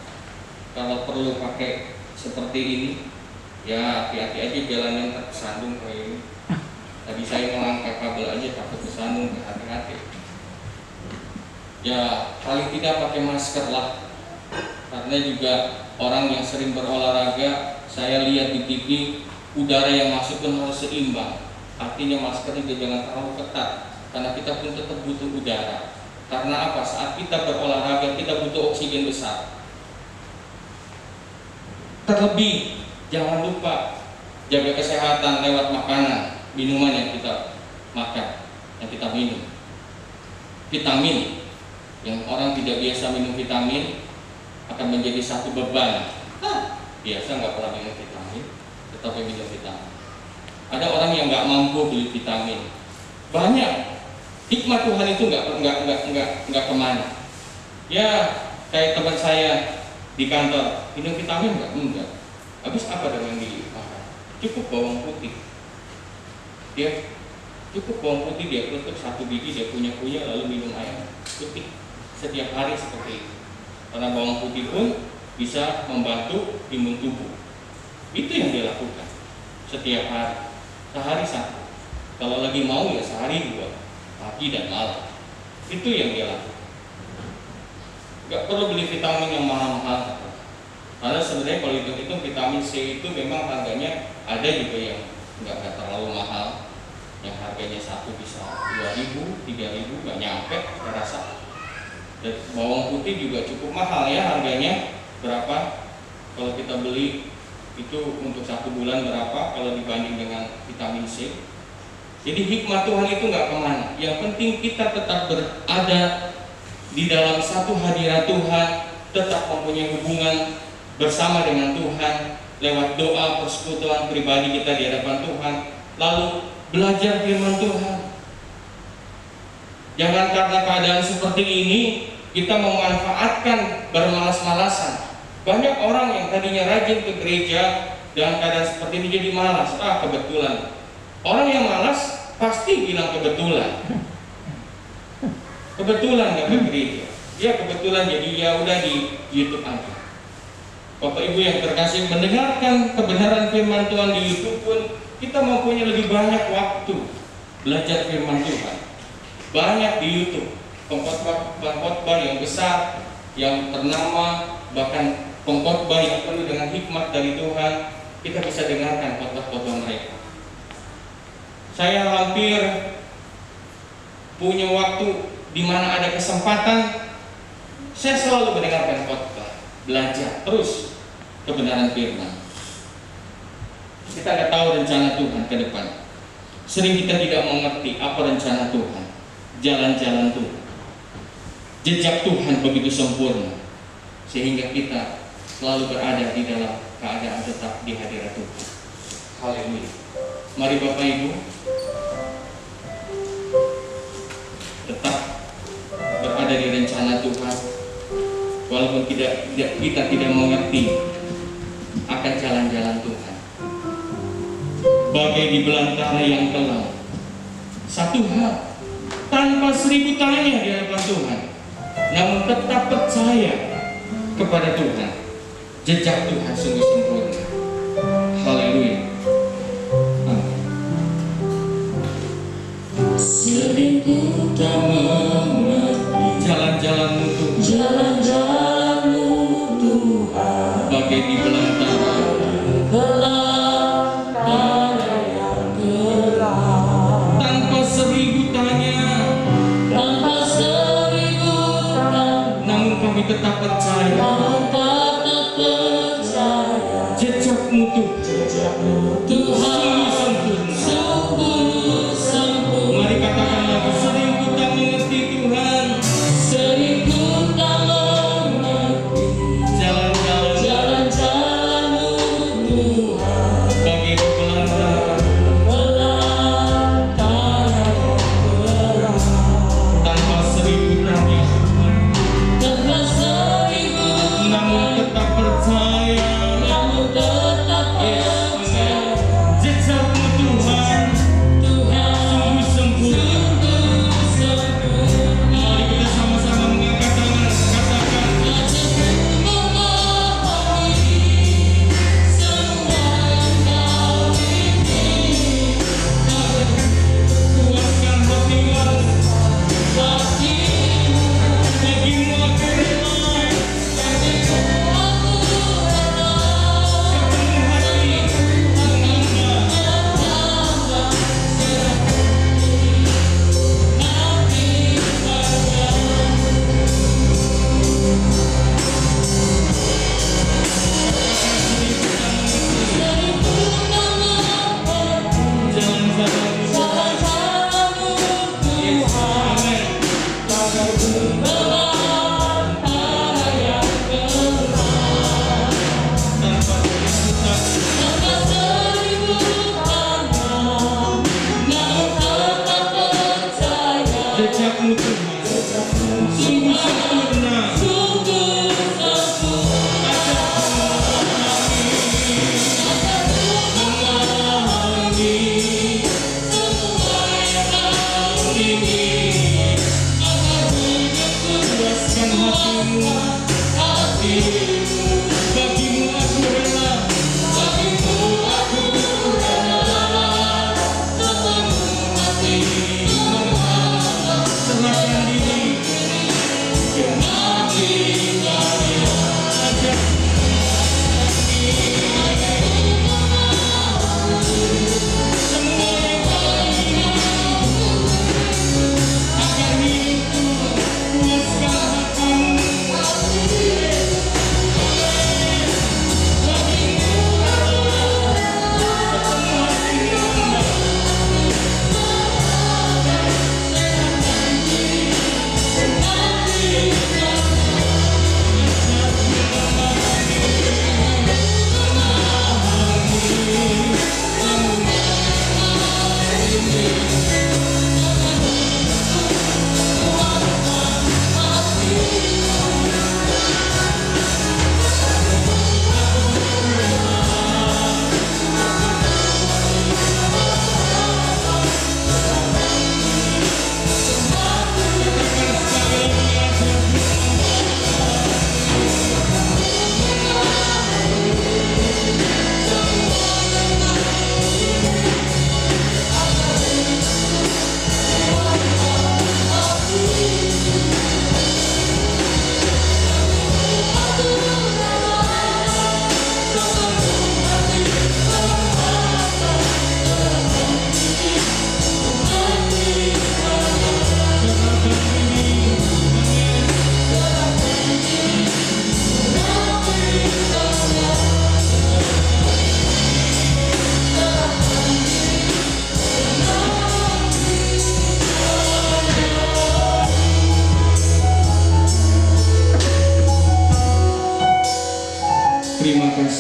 Kalau perlu pakai seperti ini, ya hati-hati aja jalannya, tak kesandung kayak ini. Tadi saya mengangkat kabel aja takut kesandung, hati-hati. Ya paling tidak pakai masker lah. Karena juga orang yang sering berolahraga, saya lihat di TV, udara yang masuk pun harus seimbang. Artinya masker juga jangan terlalu ketat, karena kita pun tetap butuh udara. Karena apa? Saat kita berolahraga, kita butuh oksigen besar. Terlebih, jangan lupa jaga kesehatan lewat makanan, minuman yang kita makan, yang kita minum. Vitamin, yang orang tidak biasa minum vitamin akan menjadi satu beban. Biasa nggak pernah minum vitamin, tetapi minum vitamin. Ada orang yang nggak mampu beli vitamin. Banyak. Hikmat Tuhan itu nggak kemana. Ya kayak teman saya di kantor, minum vitamin enggak. Habis apa dengan dimakan? Cukup bawang putih. Dia cukup bawang putih, dia tutup satu biji, dia punya lalu minum air putih setiap hari seperti itu. Karena bawang putih pun bisa membantu imun tubuh. Itu yang dia lakukan setiap hari, sehari satu. Kalau lagi mau ya sehari 2, pagi dan malam. Itu yang dia lakukan. Gak perlu beli vitamin yang mahal-mahal. Karena sebenarnya kalau hitung-hitung vitamin C itu memang harganya ada juga yang nggak terlalu mahal, yang harganya satu bisa 2.000, 3.000 nggak nyampe saya rasa. Dan bawang putih juga cukup mahal ya harganya, berapa kalau kita beli itu untuk 1 bulan berapa kalau dibanding dengan vitamin C. Jadi hikmat Tuhan itu nggak kemana, yang penting kita tetap berada di dalam satu hadirat Tuhan, tetap mempunyai hubungan bersama dengan Tuhan lewat doa persekutuan pribadi kita di hadapan Tuhan, lalu belajar firman Tuhan. Jangan karena keadaan seperti ini kita memanfaatkan bermalas-malasan. Banyak orang yang tadinya rajin ke gereja dalam keadaan seperti ini jadi malas. Kebetulan. Orang yang malas pasti bilang kebetulan. Kebetulan gak ke gereja. Ya kebetulan, jadi ya udah di YouTube aja. Bapak Ibu yang terkasih, mendengarkan kebenaran firman Tuhan di YouTube pun kita mempunyai lebih banyak waktu belajar firman Tuhan. Banyak di YouTube pengkhotbah yang besar, yang ternama, bahkan pengkhotbah yang penuh dengan hikmat dari Tuhan. Kita bisa dengarkan khotbah-khotbah mereka. Saya hampir punya waktu di mana ada kesempatan, saya selalu mendengarkan khotbah, belajar terus kebenaran firman. Kita nggak tahu rencana Tuhan ke depan. Sering kita tidak mengerti apa rencana Tuhan, jalan-jalan Tuhan, jejak Tuhan begitu sempurna, sehingga kita selalu berada di dalam keadaan tetap di hadirat Tuhan. Haleluya. Mari Bapak Ibu tetap berada di rencana Tuhan, walaupun kita tidak mengerti akan jalan-jalan Tuhan. Bagai di belantara yang kelam, satu hal tanpa 1000 tanya di hadapan Tuhan, namun tetap percaya kepada Tuhan. Jejak Tuhan sungguh sempurna. Haleluya. Amin. Sering ku tak mengerti Jalan-jalanmu Tuhan, jalan-jalanmu Tuhan, bagai di belantara belantara yang gelap, tanpa 1000 tanya, tanpa 1000 tanya, namun kami tetap percaya. namun tetap percaya. Jejakmu Tuhan, Jejakmu sungguh Tuhan sempurna. sungguh sempurna. Mari katakan lagi, sering ku tak mengerti Tuhan, Sering ku tak mengerti jalan-jalan jalan-jalanmu Tuhan, bagai di belantara belantara yang gelap, tanpa 1000 tanya, tanpa 1000 namun tetap percaya. namun tetap percaya. Jejakmu Tuhan, Tuhan sungguh sempurna. sungguh sempurna. Mari kita sama-sama mengangkat tangan, katakan, Aku memahami semua yang kau ingin. kuatkan hatimu, Hatimu bagimu aku rela, sepenuh hati, menambah. Jalan-jalanmu, Yesus, amin. Tanpa kesusahan, jejakmu Tuhan, sungguh sempurna. Puaskan hatimu, bagimu aku rela, serahkan diri.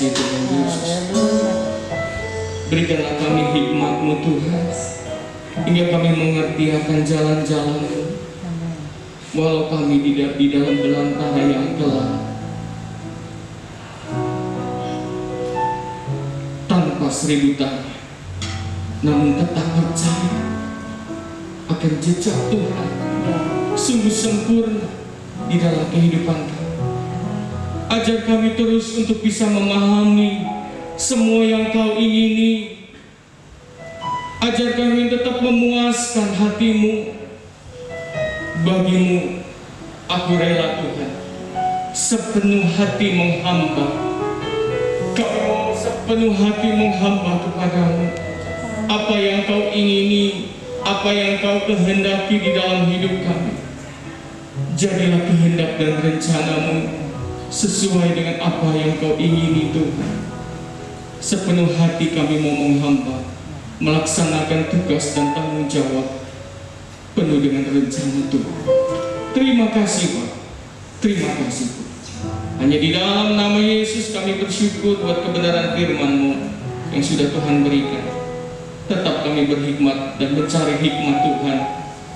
kasih Tuhan Yesus. Berikanlah kami hikmat-Mu Tuhan, hingga kami mengerti akan jalan-jalan-Mu. Walau kami tidak di dalam belantara yang gelap, tanpa seribu tanya, namun tetap percaya akan jejak Tuhan sungguh sempurna di dalam kehidupan kami. Ajar kami terus untuk bisa memahami semua yang Kau ingini. Ajar kami tetap memuaskan hati-Mu. Bagi-Mu aku rela Tuhan, sepenuh hati menghamba. Kami mau sepenuh hati menghamba kepada-Mu. Apa yang Kau ingini, apa yang Kau kehendaki di dalam hidup kami, jadilah kehendak dan rencana-Mu sesuai dengan apa yang Kau ingini Tuhan. Sepenuh hati kami mau menghamba, melaksanakan tugas dan tanggung jawab penuh dengan rencana Tuhan. Terima kasih Pak, terima kasih Pak. Hanya di dalam nama Yesus kami bersyukur buat kebenaran firman-Mu yang sudah Tuhan berikan. Tetap kami berhikmat dan mencari hikmat Tuhan,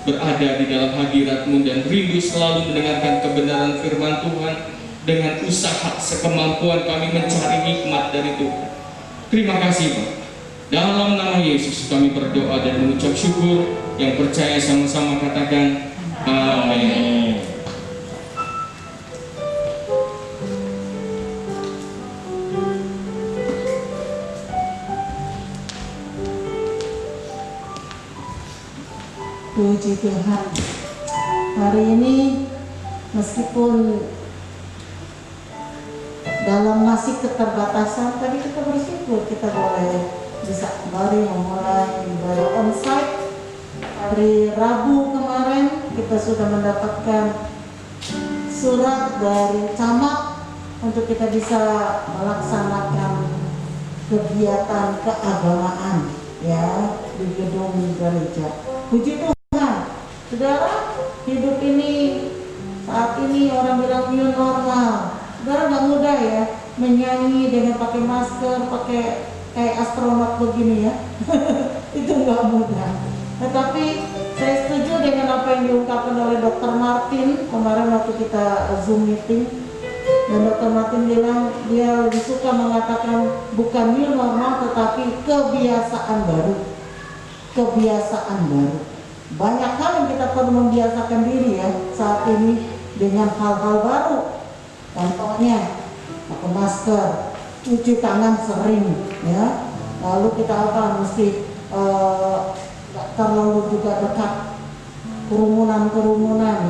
berada di dalam hadirat-Mu dan rindu selalu mendengarkan kebenaran firman Tuhan. Dengan usaha sekemampuan kami mencari hikmat dari Tuhan. Terima kasih Pak. Dalam nama Yesus kami berdoa dan mengucap syukur. Yang percaya sama-sama katakan amin. Puji Tuhan. Hari ini meskipun dalam masih keterbatasan, tadi kita bersyukur kita boleh bisa kembali memulai ibadah onsite. Hari Rabu kemarin kita sudah mendapatkan surat dari camat untuk kita bisa melaksanakan kegiatan keagamaan ya di gedung gereja. Puji Tuhan, saudara, hidup ini saat ini orang bilang new normal. Saudara nggak mudah ya menyanyi dengan pakai masker, pakai kayak astronot begini ya. Itu nggak mudah. Tetapi saya setuju dengan apa yang diungkapkan oleh Dr. Martin kemarin waktu kita Zoom meeting. Dan Dr. Martin bilang dia lebih suka mengatakan bukan new normal tetapi kebiasaan baru. Kebiasaan baru. Banyak hal yang kita perlu membiasakan diri ya saat ini dengan hal-hal baru. Contohnya pakai masker, cuci tangan sering ya. Lalu kita apa mesti terlalu juga dekat kerumunan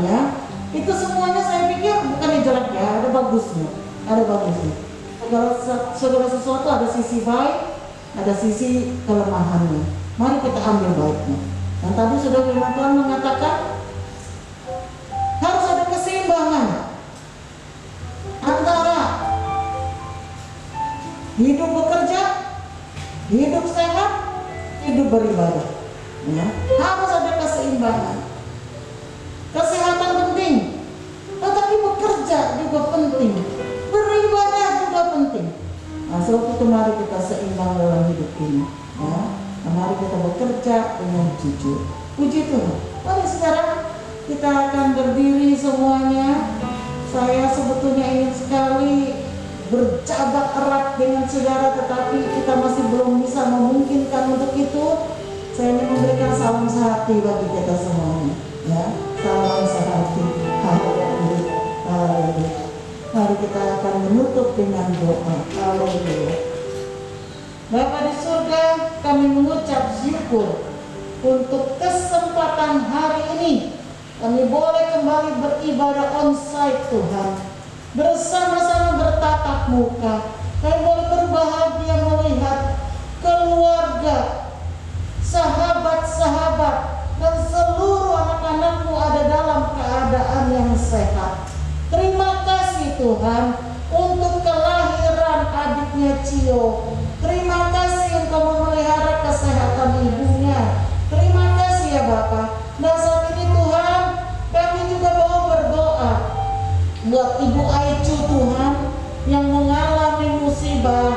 ya. Itu semuanya saya pikir bukan jelek ya, ada bagusnya, ada bagusnya. Segala sesuatu ada sisi baik, ada sisi kelemahannya. Mari kita ambil baiknya. Dan tadi sudah firman Tuhan mengatakan harus ada keseimbangan antara hidup bekerja, hidup sehat, hidup beribadah. Ya, harus ada keseimbangan. Kesehatan penting, tetapi bekerja juga penting, beribadah juga penting. Nah, sebab itu mari kita seimbang dalam hidup ini. Ya, mari kita bekerja dengan jujur. Puji Tuhan. Mari sekarang kita akan berdiri semuanya. Saya sebetulnya ingin sekali berjabat erat dengan saudara, tetapi kita masih belum bisa memungkinkan untuk itu. Saya ingin memberikan salam sehati bagi kita semuanya. Ya, salam sehati. Haleluya. Haleluya. Mari kita akan menutup dengan doa. Haleluya. Bapa di surga, kami mengucap syukur untuk kesempatan hari ini. Kami boleh kembali beribadah onsite Tuhan. Bersama-sama bertatap muka. Kami boleh berbahagia melihat keluarga, sahabat-sahabat, dan seluruh anak-anak-Mu ada dalam keadaan yang sehat. Terima kasih Tuhan untuk kelahiran adiknya Cio. Terima kasih Engkau memelihara kesehatan ibunya. Terima kasih ya Bapa. Dan saat ini Tuhan, kami juga mau berdoa buat Ibu Aicu Tuhan yang mengalami musibah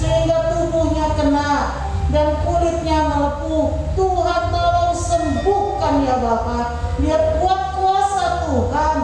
sehingga tubuhnya kena dan kulitnya melepuh. Tuhan tolong sembuhkan ya Bapa. Biar kuat kuasa Tuhan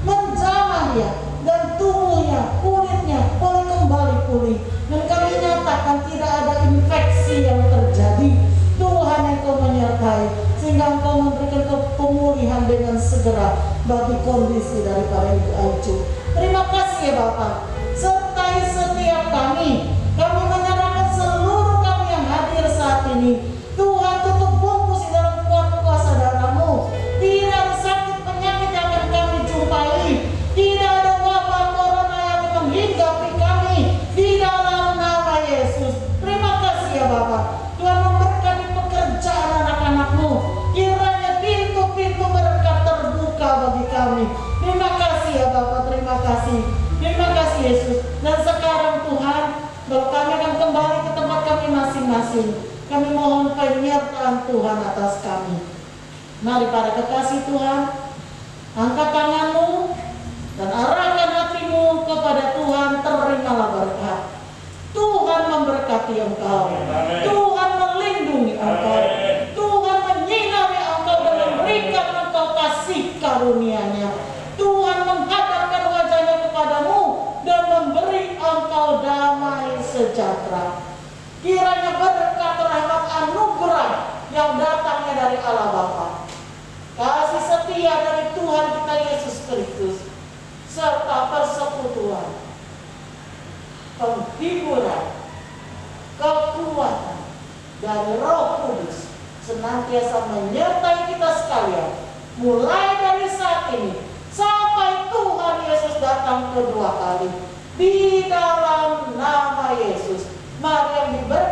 menjamah dia, dan tubuhnya, kulitnya boleh kembali pulih. Dan kami nyatakan tidak ada infeksi yang terjadi. Tuhan Engkau menyertai sehingga Engkau memberikan pemulihan dengan segera bagi kondisi daripada Ibu Aicu. Terima kasih ya Bapak. Sertai setiap kami. Kami menyerahkan seluruh kami yang hadir saat ini. Tuhan tutup bungkus di dalam kuat kuasa darah-Mu. Tidak ada sakit penyakit yang akan kami jumpai. Tidak ada wabah corona yang menghinggapi kami. Di dalam nama Yesus. Terima kasih ya Bapak. Tuhan memberkati pekerjaan anak-anak-Mu. Kiranya pintu-pintu berkat terbuka bagi kami. Terima kasih ya Bapak. Terima kasih. Terima kasih Yesus. Dan sekarang Tuhan, kalau kami akan kembali ke tempat kami masing-masing, kami mohon penyertaan Tuhan atas kami. Mari para kekasih Tuhan, angkat tanganmu dan arahkan hatimu kepada Tuhan. Terimalah berkat. Tuhan memberkati engkau. Tuhan melindungi engkau. Tuhan menyinari engkau dan memberikan engkau kasih karunia-Nya. Tuhan menghadapkan wajahnya kepadamu dan memberi engkau damai sejahtera. Kiranya berkat rahmat anugerah yang datangnya dari Allah Bapa, kasih setia dari Tuhan kita Yesus Kristus, serta persekutuan, penghiburan, kekuatan dari Roh Kudus senantiasa menyertai kita sekalian, mulai dari saat ini sampai Tuhan Yesus datang kedua kali. Di dalam nama Yesus, mari yang diberkati